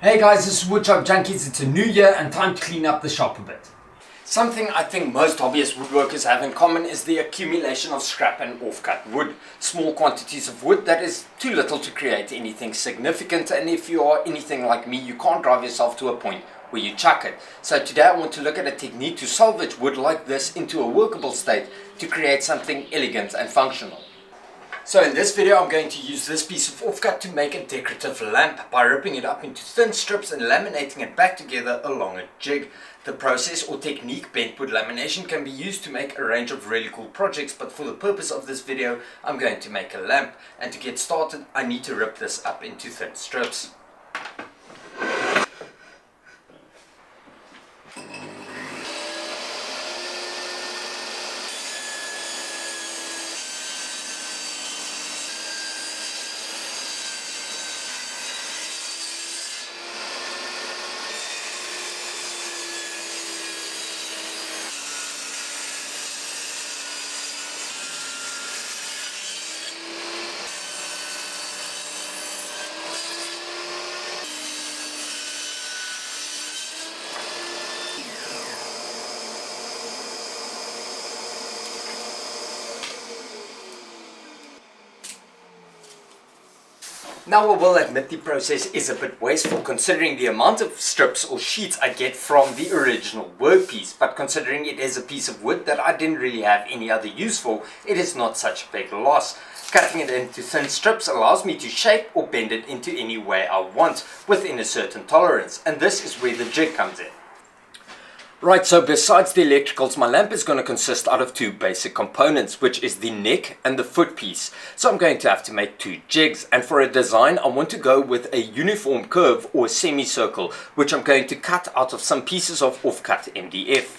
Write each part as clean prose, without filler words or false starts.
Hey guys, this is Woodshop Junkies. It's a new year and time to clean up the shop a bit. Something I think most hobbyist woodworkers have in common is the accumulation of scrap and off-cut wood. Small quantities of wood that is too little to create anything significant, and if you are anything like me, you can't drive yourself to a point where you chuck it. So today I want to look at a technique to salvage wood like this into a workable state to create something elegant and functional. So in this video I'm going to use this piece of offcut to make a decorative lamp by ripping it up into thin strips and laminating it back together along a jig. The process or technique BENTWOOD lamination can be used to make a range of really cool projects, but for the purpose of this video I'm going to make a lamp, and to get started I need to rip this up into thin strips. Now I will admit the process is a bit wasteful considering the amount of strips or sheets I get from the original workpiece, but considering it is a piece of wood that I didn't really have any other use for, it is not such a big loss. Cutting it into thin strips allows me to shape or bend it into any way I want within a certain tolerance, and this is where the jig comes in. Right, so besides the electricals, my lamp is going to consist out of two basic components, which is the neck and the foot piece. So I'm going to have to make two jigs, and for a design I want to go with a uniform curve or semicircle, which I'm going to cut out of some pieces of off-cut MDF.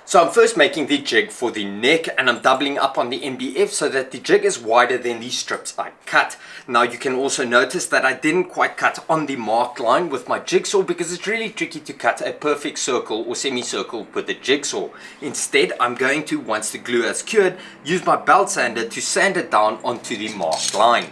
So I'm first making the jig for the neck, and I'm doubling up on the MDF so that the jig is wider than the strips I cut. Now you can also notice that I didn't quite cut on the marked line with my jigsaw because it's really tricky to cut a perfect circle or semicircle with a jigsaw. Instead I'm going to, once the glue has cured, use my belt sander to sand it down onto the marked line.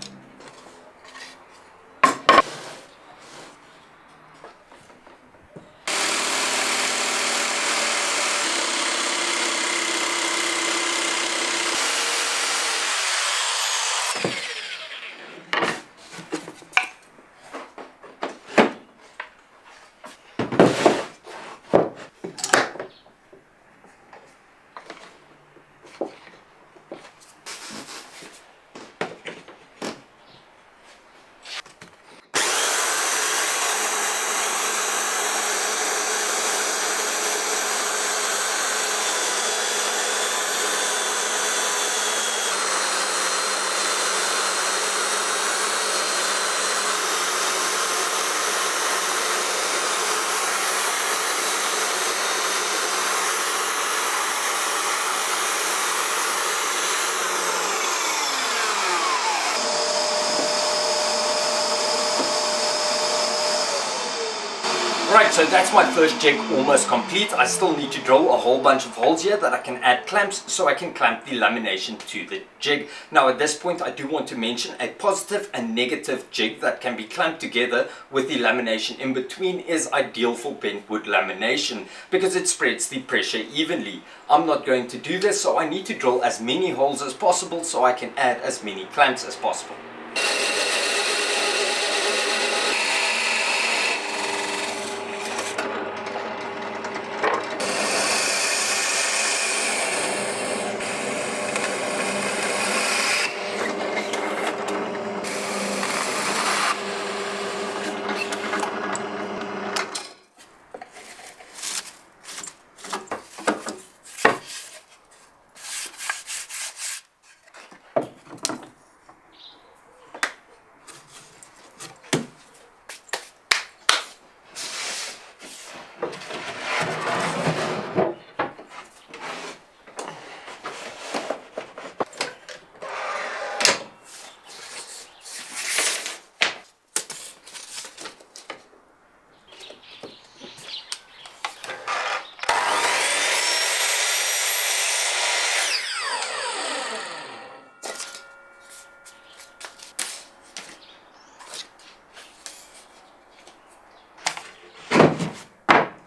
Right, so that's my first jig almost complete. I still need to drill a whole bunch of holes here that I can add clamps so I can clamp the lamination to the jig. Now at this point I do want to mention a positive and negative jig that can be clamped together with the lamination in between is ideal for bent wood lamination because it spreads the pressure evenly. I'm not going to do this, so I need to drill as many holes as possible so I can add as many clamps as possible.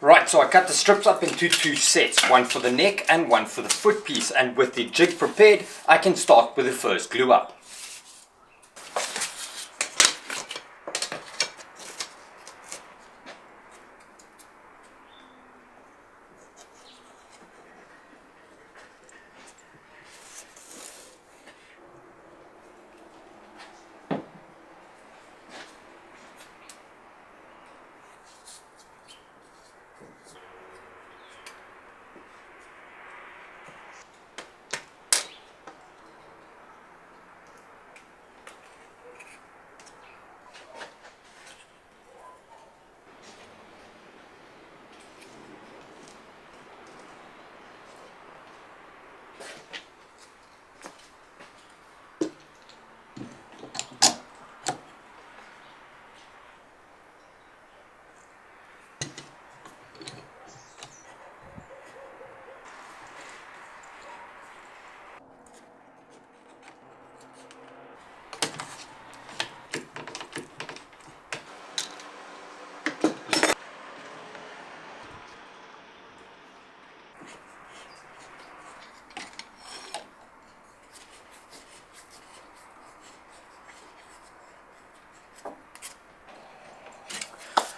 Right, so I cut the strips up into two sets, one for the neck and one for the foot piece, and with the jig prepared, I can start with the first glue up.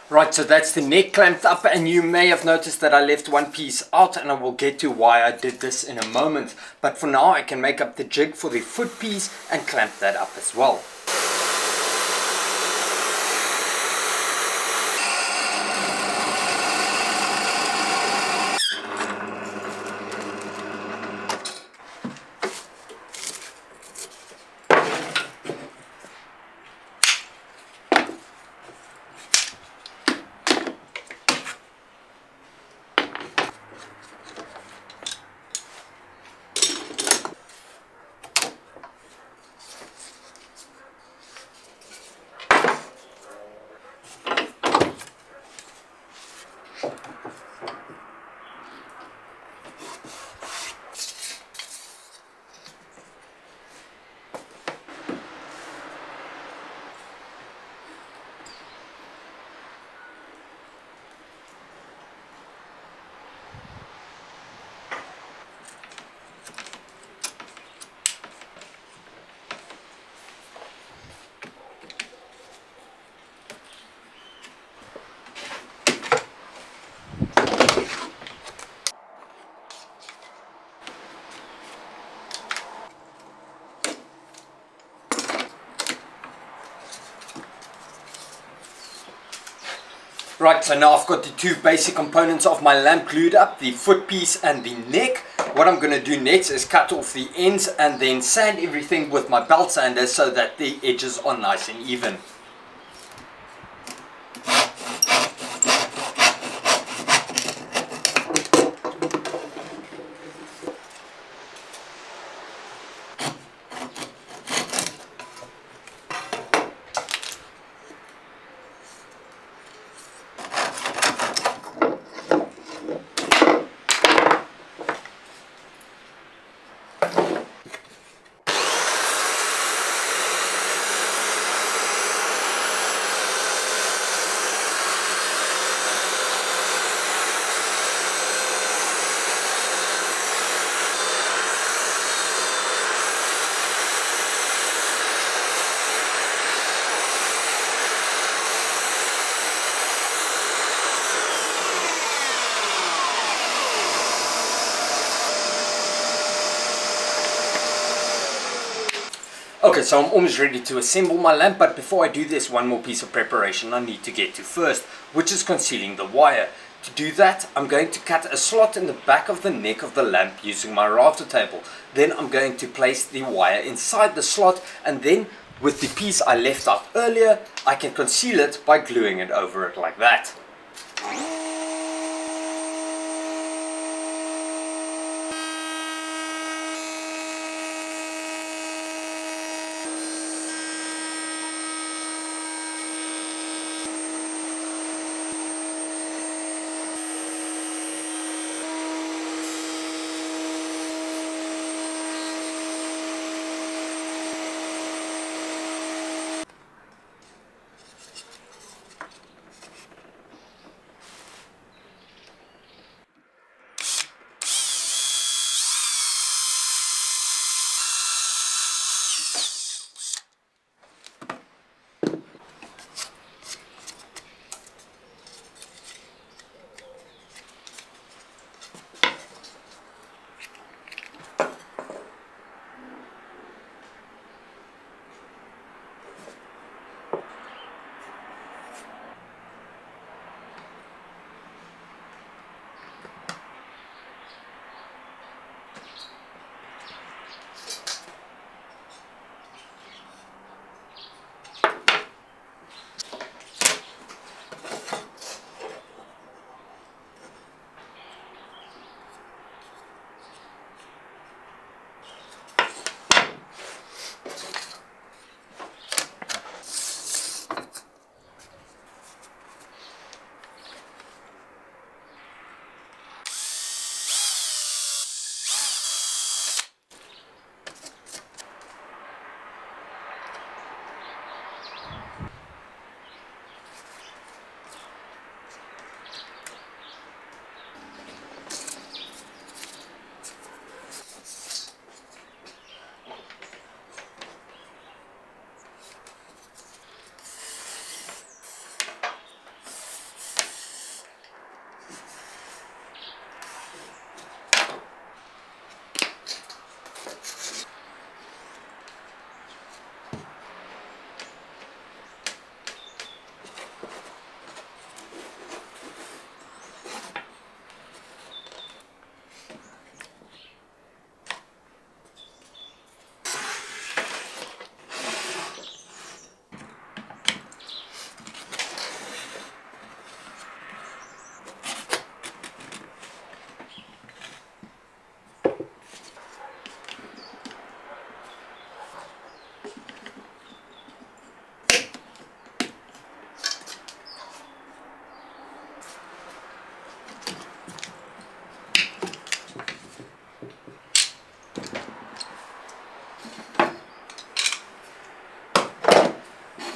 Right, so that's the neck clamped up, and you may have noticed that I left one piece out, and I will get to why I did this in a moment. But for now I can make up the jig for the foot piece and clamp that up as well. Right, so now I've got the two basic components of my lamp glued up, the foot piece and the neck. What I'm going to do next is cut off the ends and then sand everything with my belt sander so that the edges are nice and even. Okay, so I'm almost ready to assemble my lamp, but before I do this, one more piece of preparation I need to get to first, which is concealing the wire. To do that, I'm going to cut a slot in the back of the neck of the lamp using my rafter table. Then I'm going to place the wire inside the slot, and then with the piece I left out earlier, I can conceal it by gluing it over it like that.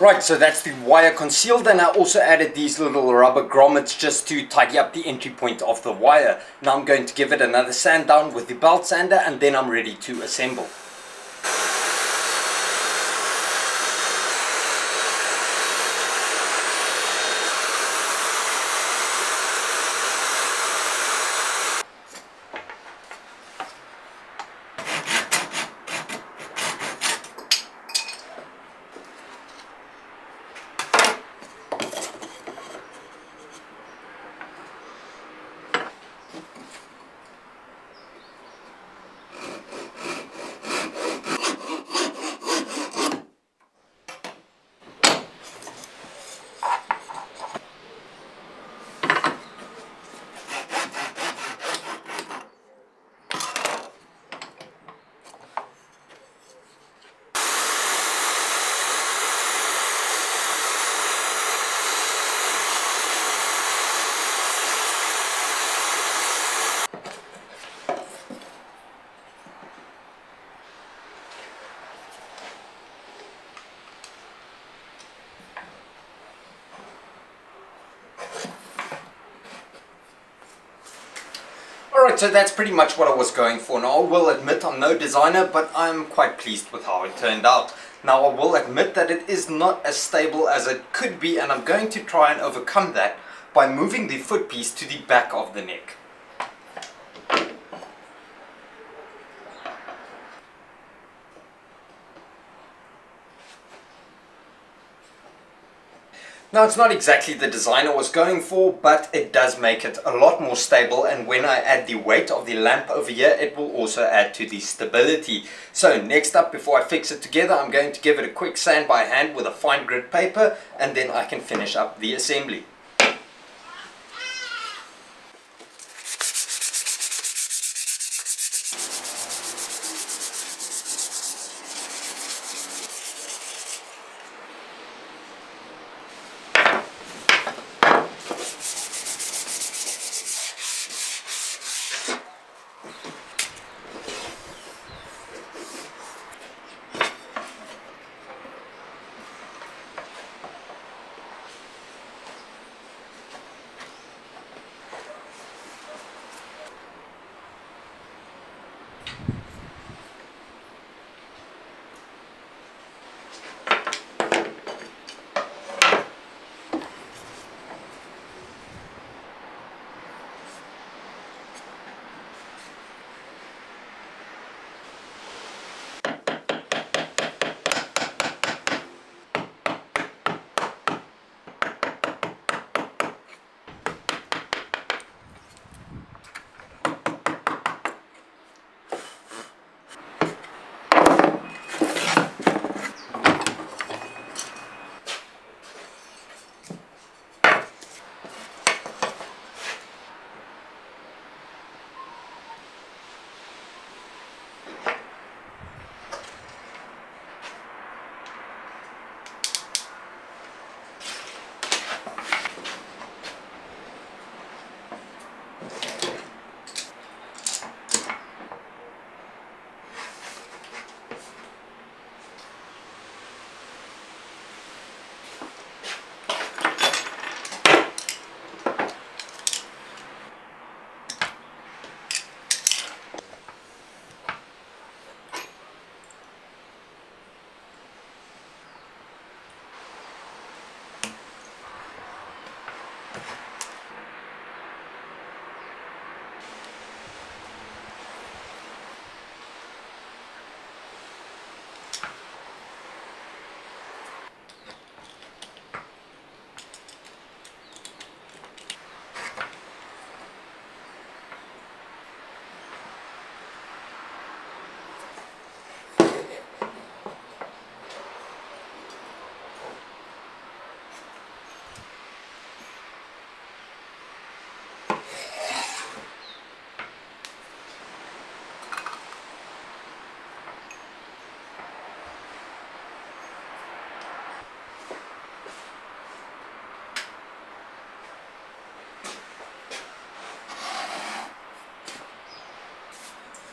Right, so that's the wire concealed, and I also added these little rubber grommets just to tidy up the entry point of the wire. Now I'm going to give it another sand down with the belt sander, and then I'm ready to assemble. Alright, so that's pretty much what I was going for. Now I will admit I'm no designer, but I'm quite pleased with how it turned out. Now I will admit that it is not as stable as it could be, and I'm going to try and overcome that by moving the footpiece to the back of the neck. Now it's not exactly the design I was going for, but it does make it a lot more stable, and when I add the weight of the lamp over here, it will also add to the stability. So next up, before I fix it together, I'm going to give it a quick sand by hand with a fine grit paper, and then I can finish up the assembly.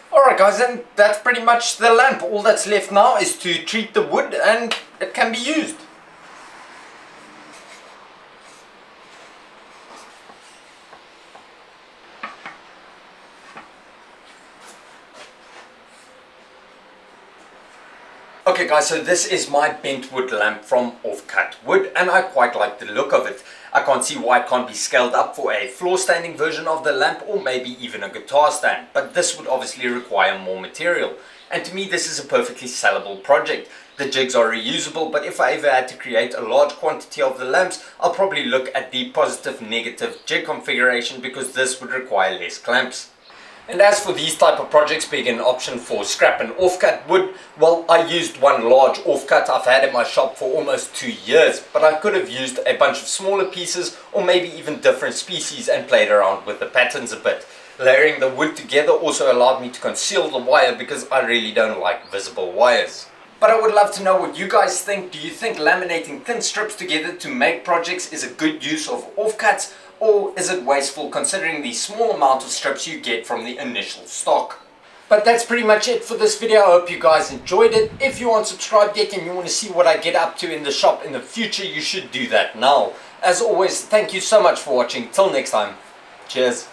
Alright guys, and that's pretty much the lamp. All that's left now is to treat the wood and it can be used. Okay guys, so this is my bent wood lamp from off-cut wood, and I quite like the look of it. I can't see why it can't be scaled up for a floor standing version of the lamp, or maybe even a guitar stand, but this would obviously require more material. And to me this is a perfectly sellable project. The jigs are reusable, but if I ever had to create a large quantity of the lamps, I'll probably look at the positive negative jig configuration, because this would require less clamps. And as for these type of projects being an option for scrap and offcut wood, well, I used one large offcut I've had in my shop for almost 2 years, but I could have used a bunch of smaller pieces or maybe even different species and played around with the patterns a bit. Layering the wood together also allowed me to conceal the wire, because I really don't like visible wires. But I would love to know what you guys think. Do you think laminating thin strips together to make projects is a good use of offcuts? Or is it wasteful considering the small amount of strips you get from the initial stock? But that's pretty much it for this video. I hope you guys enjoyed it. If you aren't subscribed yet and you want to see what I get up to in the shop in the future, you should do that now. As always, thank you so much for watching. Till next time, cheers.